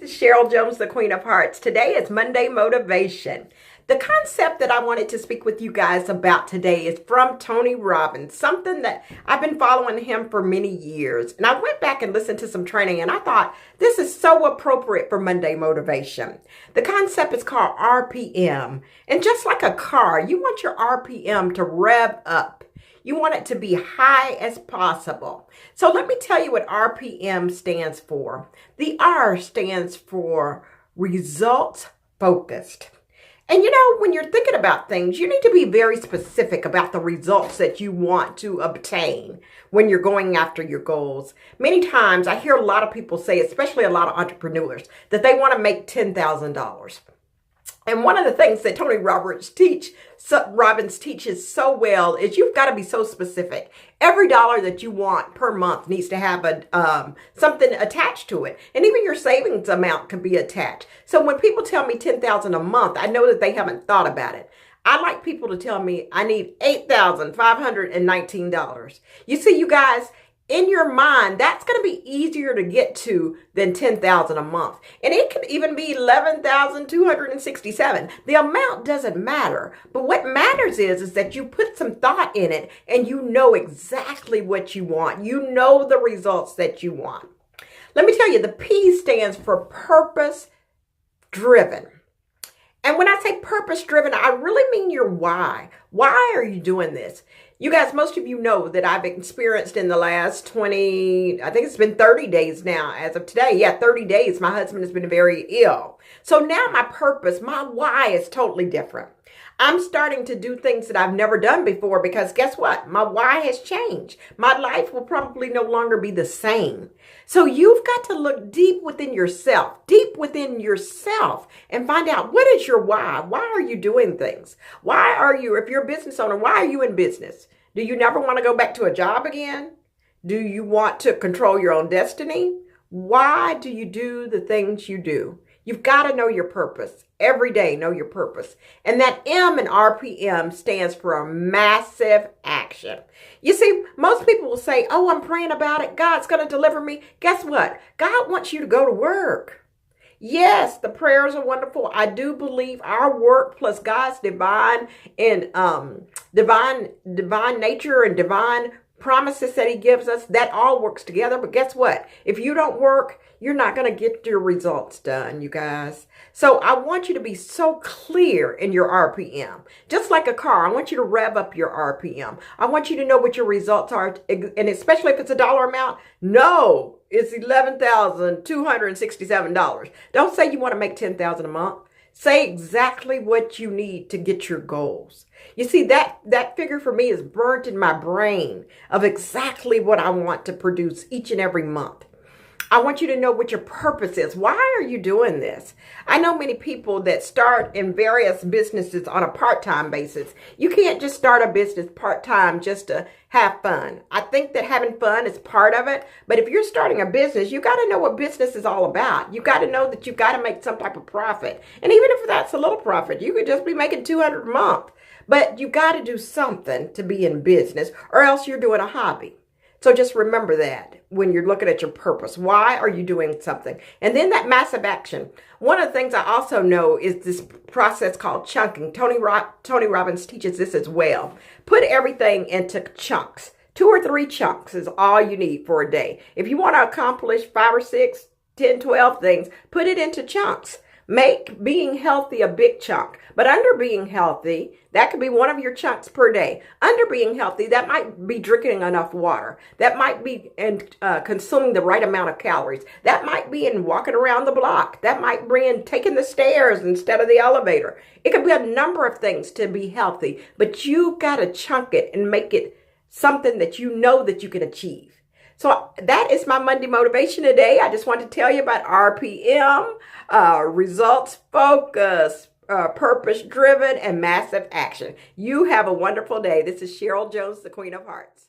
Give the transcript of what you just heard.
is Cheryl Jones, the Queen of Hearts. Today is Monday Motivation. The concept that I wanted to speak with you guys about today is from Tony Robbins, something that I've been following him for many years. And I went back and listened to some training and I thought this is so appropriate for Monday Motivation. The concept is called RPM. And just like a car, you want your RPM to rev up. You want it to be high as possible. So let me tell you what RPM stands for. The R stands for results focused. And you know, when you're thinking about things, you need to be very specific about the results that you want to obtain when you're going after your goals. Many times I hear a lot of people say, especially a lot of entrepreneurs, that they want to make $10,000. And one of the things that Tony Robbins teaches so well is you've got to be so specific. Every dollar that you want per month needs to have something attached to it. And even your savings amount can be attached. So when people tell me $10,000 a month, I know that they haven't thought about it. I like people to tell me I need $8,519. You see, you guys, in your mind, that's going to be easier to get to than $10,000 a month. And it could even be $11,267. The amount doesn't matter. But what matters is that you put some thought in it and you know exactly what you want. You know the results that you want. Let me tell you, the P stands for purpose driven. And when I say purpose driven, I really mean your why. Why are you doing this? You guys, most of you know that I've experienced in the last I think it's been 30 days now as of today. Yeah, 30 days. My husband has been very ill. So now my purpose, my why is totally different. I'm starting to do things that I've never done before because guess what? My why has changed. My life will probably no longer be the same. So you've got to look deep within yourself and find out what is your why? Why are you doing things? Why are you, if you're a business owner, why are you in business? Do you never want to go back to a job again? Do you want to control your own destiny? Why do you do the things you do? You've got to know your purpose. Every day, know your purpose. And that M in RPM stands for a massive action. You see, most people will say, oh, I'm praying about it. God's going to deliver me. Guess what? God wants you to go to work. Yes, the prayers are wonderful. I do believe our work plus God's divine nature and divine promises that he gives us, that all works together. But guess what? If you don't work, you're not going to get your results done, you guys. So I want you to be so clear in your RPM. Just like a car, I want you to rev up your RPM. I want you to know what your results are. And especially if it's a dollar amount, no, it's $11,267. Don't say you want to make $10,000 a month. Say exactly what you need to get your goals. You see, that figure for me is burnt in my brain of exactly what I want to produce each and every month. I want you to know what your purpose is. Why are you doing this? I know many people that start in various businesses on a part-time basis. You can't just start a business part-time just to have fun. I think that having fun is part of it. But if you're starting a business, you got to know what business is all about. You got to know that you've got to make some type of profit. And even if that's a little profit, you could just be making $200 a month. But you got to do something to be in business or else you're doing a hobby. So just remember that when you're looking at your purpose. Why are you doing something? And then that massive action. One of the things I also know is this process called chunking. Tony Robbins teaches this as well. Put everything into chunks. 2 or 3 chunks is all you need for a day. If you want to accomplish 5 or 6, 10, 12 things, put it into chunks. Make being healthy a big chunk. But under being healthy, that could be one of your chunks per day. Under being healthy, that might be drinking enough water. That might be in consuming the right amount of calories. That might be in walking around the block. That might be in taking the stairs instead of the elevator. It could be a number of things to be healthy. But you've got to chunk it and make it something that you know that you can achieve. So that is my Monday motivation today. I just want to tell you about RPM, results focus, purpose driven, and massive action. You have a wonderful day. This is Cheryl Jones, the Queen of Hearts.